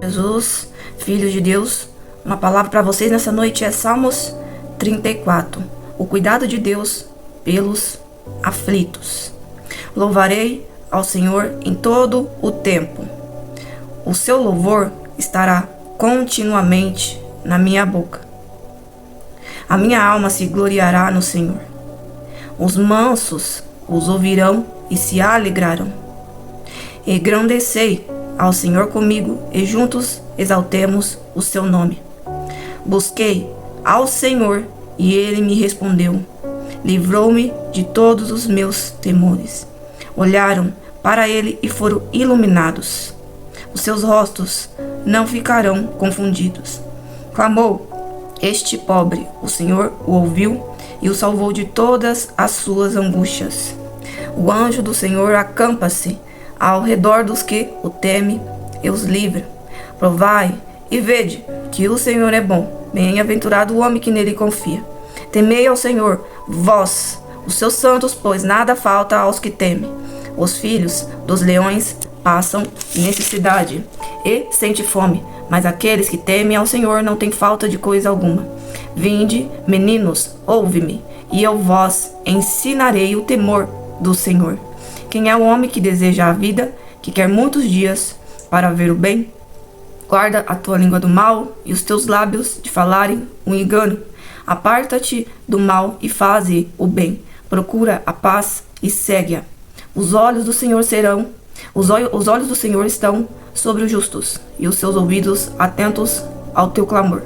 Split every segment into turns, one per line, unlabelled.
Jesus, Filho de Deus, uma palavra para vocês nessa noite é Salmos 34. O cuidado de Deus pelos aflitos. Louvarei ao Senhor em todo o tempo. O seu louvor estará continuamente na minha boca. A minha alma se gloriará no Senhor. Os mansos os ouvirão e se alegrarão. Engrandecei ao Senhor comigo e juntos exaltemos o seu nome. Busquei ao Senhor e ele me respondeu. Livrou-me de todos os meus temores. Olharam para ele e foram iluminados. Os seus rostos não ficarão confundidos. Clamou este pobre, o Senhor o ouviu e o salvou de todas as suas angústias. O anjo do Senhor acampa-se ao redor dos que o temem e os livra. Provai e vede que o Senhor é bom. Bem-aventurado o homem que nele confia. Temei ao Senhor, vós, os seus santos, pois nada falta aos que temem. Os filhos dos leões passam necessidade e sentem fome, mas aqueles que temem ao Senhor não têm falta de coisa alguma. Vinde, meninos, ouve-me, e eu vos ensinarei o temor do Senhor. Quem é o homem que deseja a vida, que quer muitos dias para ver o bem? Guarda a tua língua do mal e os teus lábios de falarem o engano. Aparta-te do mal e faze o bem. Procura a paz e segue-a. Os olhos do Senhor estão sobre os justos, e os seus ouvidos atentos ao teu clamor.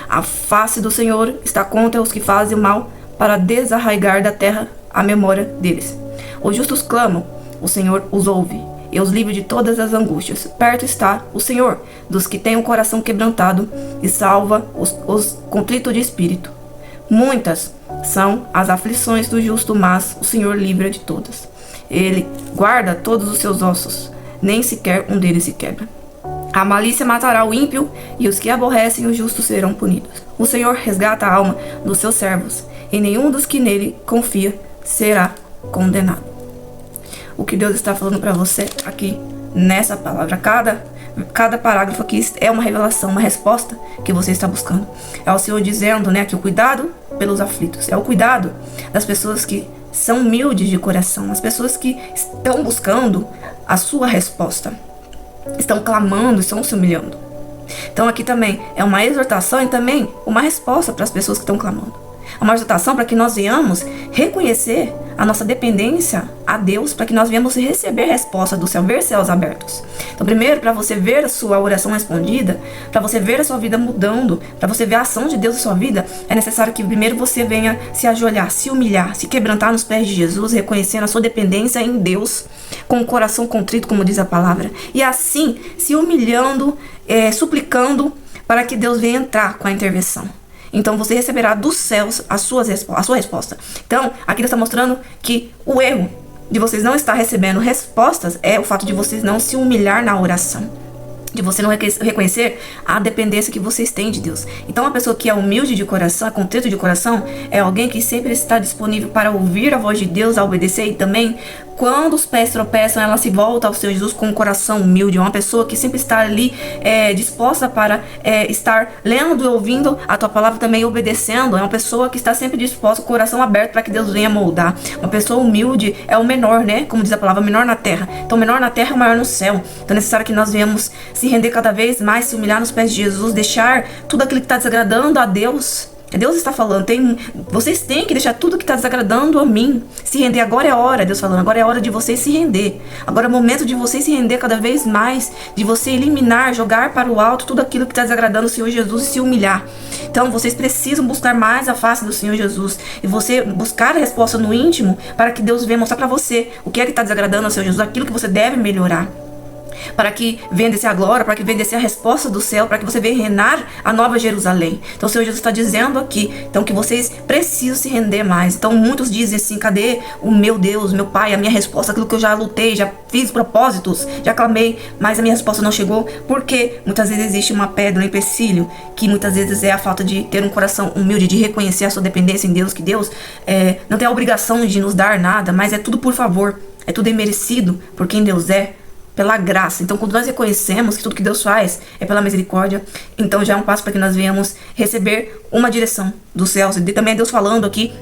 A face do Senhor está contra os que fazem o mal, para desarraigar da terra a memória deles. Os justos clamam, o Senhor os ouve, e os livra de todas as angústias. Perto está o Senhor dos que têm o coração quebrantado, e salva os contritos de espírito. Muitas são as aflições do justo, mas o Senhor livra de todas. Ele guarda todos os seus ossos, nem sequer um deles se quebra. A malícia matará o ímpio, e os que aborrecem o justo serão punidos. O Senhor resgata a alma dos seus servos, e nenhum dos que nele confia será condenado. O que Deus está falando para você aqui nessa palavra, cada parágrafo aqui é uma revelação, uma resposta que você está buscando. É o Senhor dizendo, que o cuidado pelos aflitos, é o cuidado das pessoas que são humildes de coração, as pessoas que estão buscando a sua resposta, estão clamando, estão se humilhando. Então aqui também é uma exortação e também uma resposta para as pessoas que estão clamando. É uma exortação para que nós venhamos reconhecer a nossa dependência a Deus, para que nós venhamos receber resposta do céu, ver céus abertos. Então primeiro, para você ver a sua oração respondida, para você ver a sua vida mudando, para você ver a ação de Deus na sua vida, é necessário que primeiro você venha se ajoelhar, se humilhar, se quebrantar nos pés de Jesus, reconhecendo a sua dependência em Deus, com o coração contrito, como diz a palavra, e assim se humilhando, suplicando para que Deus venha entrar com a intervenção. Então você receberá dos céus a sua resposta. Então, aqui está mostrando que o erro de vocês não estar recebendo respostas é o fato de vocês não se humilhar na oração, de você não reconhecer a dependência que vocês têm de Deus. Então, uma pessoa que é humilde de coração, contrito de coração, é alguém que sempre está disponível para ouvir a voz de Deus, a obedecer, e também, quando os pés tropeçam, ela se volta ao Senhor Jesus com um coração humilde. É uma pessoa que sempre está ali disposta para estar lendo e ouvindo a tua palavra, também obedecendo. É uma pessoa que está sempre disposta, com o coração aberto para que Deus venha moldar. Uma pessoa humilde é o menor, como diz a palavra, menor na terra. Então, menor na terra é o maior no céu. Então, é necessário que nós venhamos se render cada vez mais, se humilhar nos pés de Jesus, deixar tudo aquilo que está desagradando a Deus. Deus está falando, vocês têm que deixar tudo que está desagradando a mim, se render. Agora é a hora, Deus falando, agora é a hora de vocês se render. Agora é o momento de vocês se render cada vez mais, de você eliminar, jogar para o alto tudo aquilo que está desagradando o Senhor Jesus e se humilhar. Então vocês precisam buscar mais a face do Senhor Jesus, e você buscar a resposta no íntimo, para que Deus venha mostrar para você o que é que está desagradando ao Senhor Jesus, aquilo que você deve melhorar, para que venha descer a glória, para que venha descer a resposta do céu, para que você venha reinar a nova Jerusalém. Então o Senhor Jesus está dizendo aqui, então, que vocês precisam se render mais. Então muitos dizem assim, cadê o meu Deus, meu Pai, a minha resposta, aquilo que eu já lutei, já fiz propósitos, já clamei, mas a minha resposta não chegou? Porque muitas vezes existe uma pedra, um empecilho, que muitas vezes é a falta de ter um coração humilde, de reconhecer a sua dependência em Deus, que Deus não tem a obrigação de nos dar nada, mas é tudo por favor, é tudo imerecido por quem Deus é. pela graça. Então, quando nós reconhecemos que tudo que Deus faz é pela misericórdia, então já é um passo para que nós venhamos receber uma direção dos céus. E também é Deus falando aqui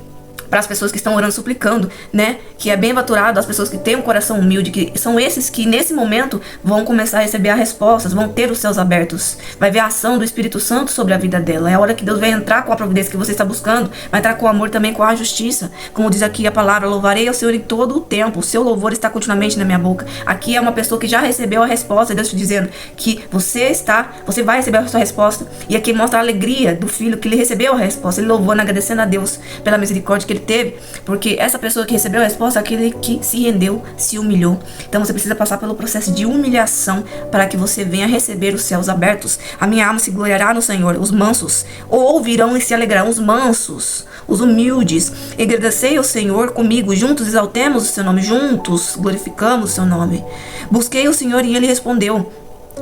para as pessoas que estão orando, suplicando, né? Que é bem-aventurado as pessoas que têm um coração humilde, que são esses que nesse momento vão começar a receber as respostas, vão ter os céus abertos. Vai ver a ação do Espírito Santo sobre a vida dela. É a hora que Deus vai entrar com a providência que você está buscando, vai entrar com o amor também, com a justiça. Como diz aqui a palavra, louvarei ao Senhor em todo o tempo. O seu louvor está continuamente na minha boca. Aqui é uma pessoa que já recebeu a resposta, Deus te dizendo que você vai receber a sua resposta. E aqui mostra a alegria do filho que ele recebeu a resposta. Ele louvando, agradecendo a Deus pela misericórdia que ele teve, porque essa pessoa que recebeu a resposta é aquele que se rendeu, se humilhou. Então você precisa passar pelo processo de humilhação para que você venha receber os céus abertos. A minha alma se gloriará no Senhor. Os mansos ouvirão e se alegrarão. Os mansos, os humildes, agradecei ao Senhor comigo, juntos exaltemos o seu nome, juntos glorificamos o seu nome. Busquei o Senhor e ele respondeu,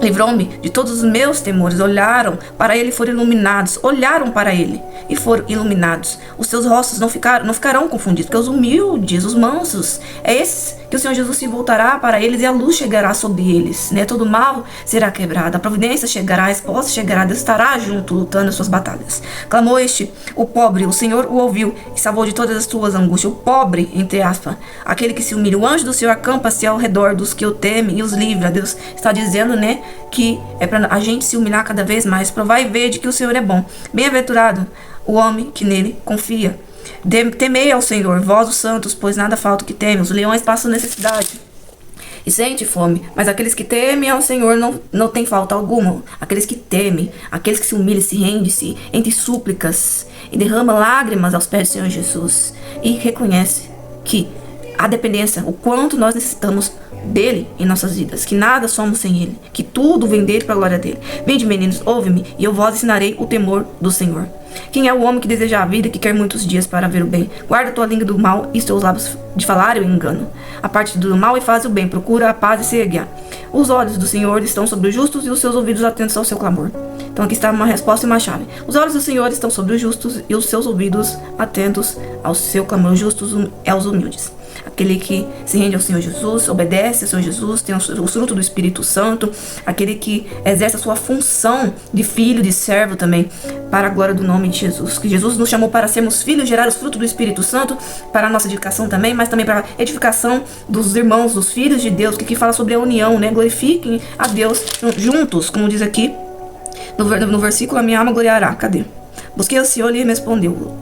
livrou-me de todos os meus temores. Olharam para ele e foram iluminados. Olharam para ele e foram iluminados. Os seus rostos não ficarão confundidos, porque os humildes, os mansos, é esses que o Senhor Jesus se voltará para eles e a luz chegará sobre eles, né? Todo mal será quebrado, a providência chegará, a resposta chegará, Deus estará junto, lutando as suas batalhas. Clamou o pobre, o Senhor o ouviu e salvou de todas as suas angústias. O pobre, entre aspas, aquele que se humilha. O anjo do Senhor acampa-se ao redor dos que o temem e os livra. Deus está dizendo, né, que é para a gente se humilhar cada vez mais. Provai e vede que o Senhor é bom. Bem-aventurado o homem que nele confia. Temei ao Senhor, vós os santos, pois nada falta o que teme. Os leões passam necessidade e sente fome, mas aqueles que temem ao Senhor não tem falta alguma. Aqueles que temem, aqueles que se humilham, se rendem-se entre súplicas e derramam lágrimas aos pés do Senhor Jesus e reconhece que a dependência, o quanto nós necessitamos dele em nossas vidas, que nada somos sem ele, que tudo vem dele para a glória dele. Vinde, meninos, ouve-me, e eu vos ensinarei o temor do Senhor. Quem é o homem que deseja a vida, que quer muitos dias para ver o bem? Guarda tua língua do mal e os teus lábios de falar o engano. Aparte do mal e faz o bem, procura a paz e se guiar. Os olhos do Senhor estão sobre os justos e os seus ouvidos atentos ao seu clamor. Então aqui está uma resposta e uma chave. Os olhos do Senhor estão sobre os justos e os seus ouvidos atentos ao seu clamor. Justos é os humildes. Aquele que se rende ao Senhor Jesus, obedece ao Senhor Jesus, tem o fruto do Espírito Santo, aquele que exerce a sua função de filho, de servo também, para a glória do nome de Jesus. Que Jesus nos chamou para sermos filhos, gerar os frutos do Espírito Santo, para a nossa edificação também, mas também para a edificação dos irmãos, dos filhos de Deus, que aqui fala sobre a união, né? Glorifiquem a Deus juntos, como diz aqui no versículo, a minha alma gloriará. Cadê? Busquei o Senhor e ele me respondeu.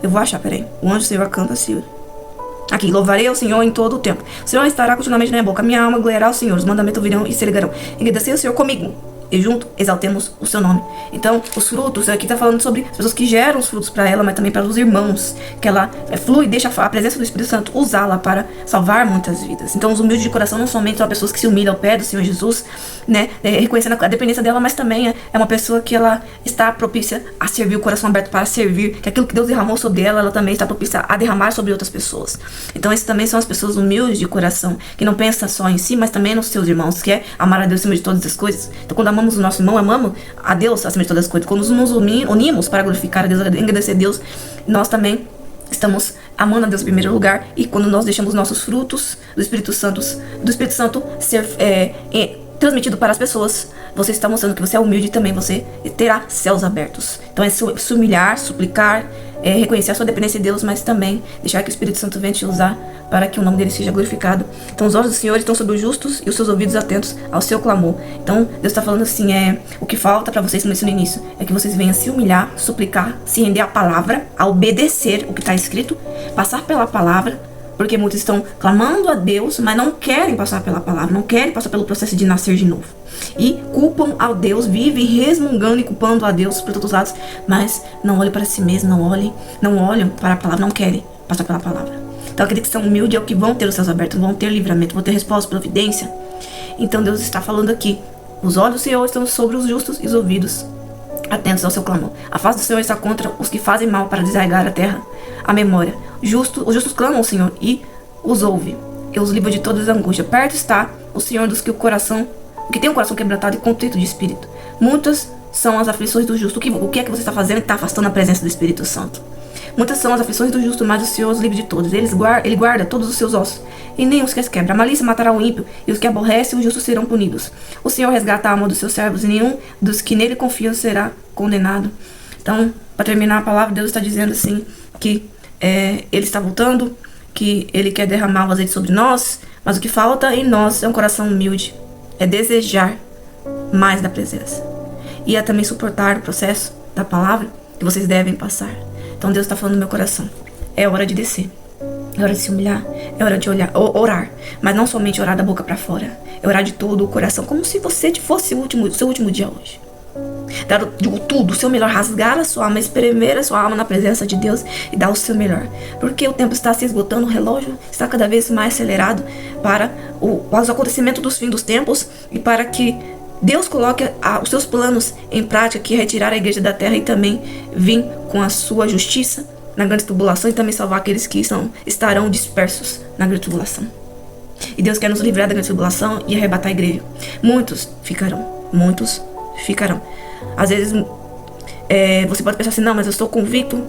Eu vou achar, peraí. O anjo do Senhor acampa-se. Aqui, louvarei ao Senhor em todo o tempo. O Senhor estará continuamente na minha boca. A minha alma gloriará ao Senhor. Os mandamentos virão e se alegrarão. Agradecei ao Senhor comigo. E junto exaltemos o seu nome. Então, os frutos, aqui está falando sobre as pessoas que geram os frutos para ela, mas também para os irmãos. Que ela flui, deixa a presença do Espírito Santo usá-la para salvar muitas vidas. Então, os humildes de coração não somente são pessoas que se humilham ao pé do Senhor Jesus, né? Reconhecendo a dependência dela, mas também é uma pessoa que ela está propícia a servir, o coração aberto para servir. Que aquilo que Deus derramou sobre ela, ela também está propícia a derramar sobre outras pessoas. Então, esses também são as pessoas humildes de coração, que não pensam só em si, mas também nos seus irmãos, que é amar a Deus acima de todas as coisas. Então, quando amamos o nosso irmão, amamos a Deus acima de todas as coisas. Quando nos unimos para glorificar a Deus, agradecer a Deus, nós também estamos amando a Deus em primeiro lugar. E quando nós deixamos nossos frutos do Espírito Santo ser transmitido para as pessoas, você está mostrando que você é humilde e também você terá céus abertos. Então é se humilhar, suplicar, reconhecer a sua dependência de Deus, mas também deixar que o Espírito Santo venha te usar para que o nome dele seja glorificado. Então os olhos do Senhor estão sobre os justos e os seus ouvidos atentos ao seu clamor. Então Deus está falando assim, o que falta para vocês, como eu disse no início, é que vocês venham se humilhar, suplicar, se render à palavra, a obedecer o que está escrito, passar pela palavra, porque muitos estão clamando a Deus, mas não querem passar pela palavra, não querem passar pelo processo de nascer de novo. E culpam a Deus, vivem resmungando e culpando a Deus por todos os lados, mas não olhem para si mesmos, não olham para a palavra, não querem passar pela palavra. Então aqueles que são humildes é o que vão ter os céus abertos, vão ter livramento, vão ter resposta, providência. Então Deus está falando aqui, os olhos do Senhor estão sobre os justos e os ouvidos atentos ao seu clamor. A face do Senhor está contra os que fazem mal para desarraigar a terra, a memória. Os justos clamam ao Senhor e os ouve. E os livra de todas as angústias. Perto está o Senhor dos que tem o coração quebrantado e contrito de espírito. Muitas são as aflições do justo. O que é que você está fazendo que está afastando a presença do Espírito Santo? Muitas são as aflições do justo, mas o Senhor os livra de todos. Ele guarda todos os seus ossos, e nem os que as quebra. A malícia matará o ímpio, e os que aborrecem o justo serão punidos. O Senhor resgata a alma dos seus servos, e nenhum dos que nele confiam será condenado. Então, para terminar a palavra, Deus está dizendo assim, que Ele está voltando, que Ele quer derramar o azeite sobre nós, mas o que falta em nós é um coração humilde, é desejar mais da presença. E é também suportar o processo da palavra que vocês devem passar. Então Deus está falando no meu coração. É hora de descer. É hora de se humilhar. É hora de orar. Mas não somente orar da boca para fora. É orar de todo o coração. Como se você fosse o seu último dia hoje. Dar tudo, o seu melhor. Rasgar a sua alma. Espremer a sua alma na presença de Deus. E dar o seu melhor. Porque o tempo está se esgotando. O relógio está cada vez mais acelerado. Para os acontecimentos dos fins dos tempos. E para que Deus coloque os seus planos em prática, que é retirar a igreja da terra e também vir com a sua justiça na grande tribulação e também salvar aqueles que estarão dispersos na grande tribulação. E Deus quer nos livrar da grande tribulação e arrebatar a igreja. Muitos ficarão. Às vezes você pode pensar assim, não, mas eu estou convicto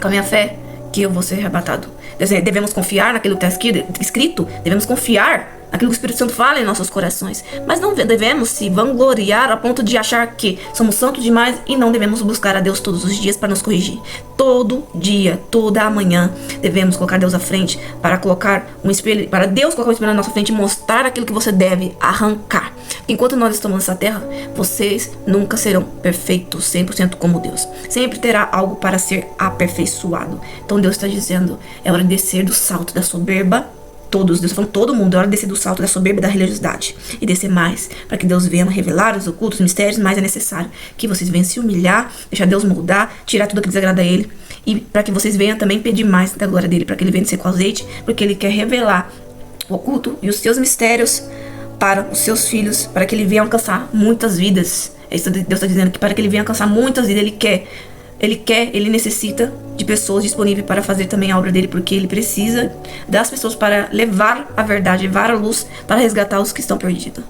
com a minha fé que eu vou ser arrebatado. Devemos confiar naquilo que está escrito, devemos confiar naquilo que o Espírito Santo fala em nossos corações. Mas não devemos se vangloriar a ponto de achar que somos santos demais e não devemos buscar a Deus todos os dias para nos corrigir. Todo dia, toda a manhã, devemos colocar Deus à frente para colocar um espelho, para Deus colocar um espelho na nossa frente e mostrar aquilo que você deve arrancar. Enquanto nós estamos nessa terra, vocês nunca serão perfeitos, 100% como Deus. Sempre terá algo para ser aperfeiçoado. Então Deus está dizendo, é hora de descer do salto da soberba. Deus está falando todo mundo, é hora de descer do salto da soberba e da religiosidade. E descer mais, para que Deus venha revelar os ocultos, os mistérios, mas é necessário que vocês venham se humilhar, deixar Deus moldar, tirar tudo que desagrada a Ele. E para que vocês venham também pedir mais da glória dEle, para que Ele venha descer com azeite, porque Ele quer revelar o oculto e os seus mistérios para os seus filhos, para que Ele venha alcançar muitas vidas. Deus está dizendo que para que Ele venha alcançar muitas vidas, Ele necessita de pessoas disponíveis para fazer também a obra dele, porque Ele precisa das pessoas para levar a verdade, levar a luz, para resgatar os que estão perdidos.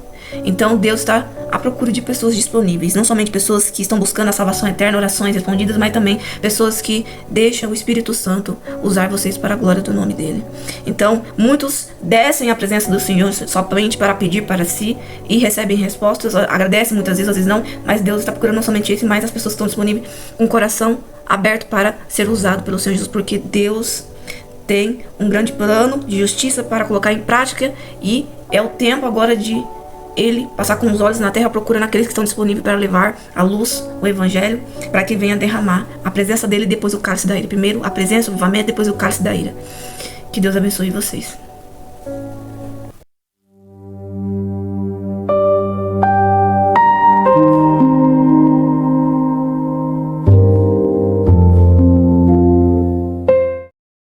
Então Deus está à procura de pessoas disponíveis, não somente pessoas que estão buscando a salvação eterna, orações respondidas, mas também pessoas que deixam o Espírito Santo usar vocês para a glória do nome dele. Então muitos descem à presença do Senhor somente para pedir para si e recebem respostas, agradecem muitas vezes, às vezes não, mas Deus está procurando não somente esse, mas as pessoas que estão disponíveis com o coração aberto para ser usado pelo Senhor Jesus, porque Deus tem um grande plano de justiça para colocar em prática e é o tempo agora de Ele passar com os olhos na terra procurando aqueles que estão disponíveis para levar a luz, o evangelho, para que venha derramar a presença dele e depois o cálice da ira. Primeiro a presença, o avivamento, depois o cálice da ira. Que Deus abençoe vocês.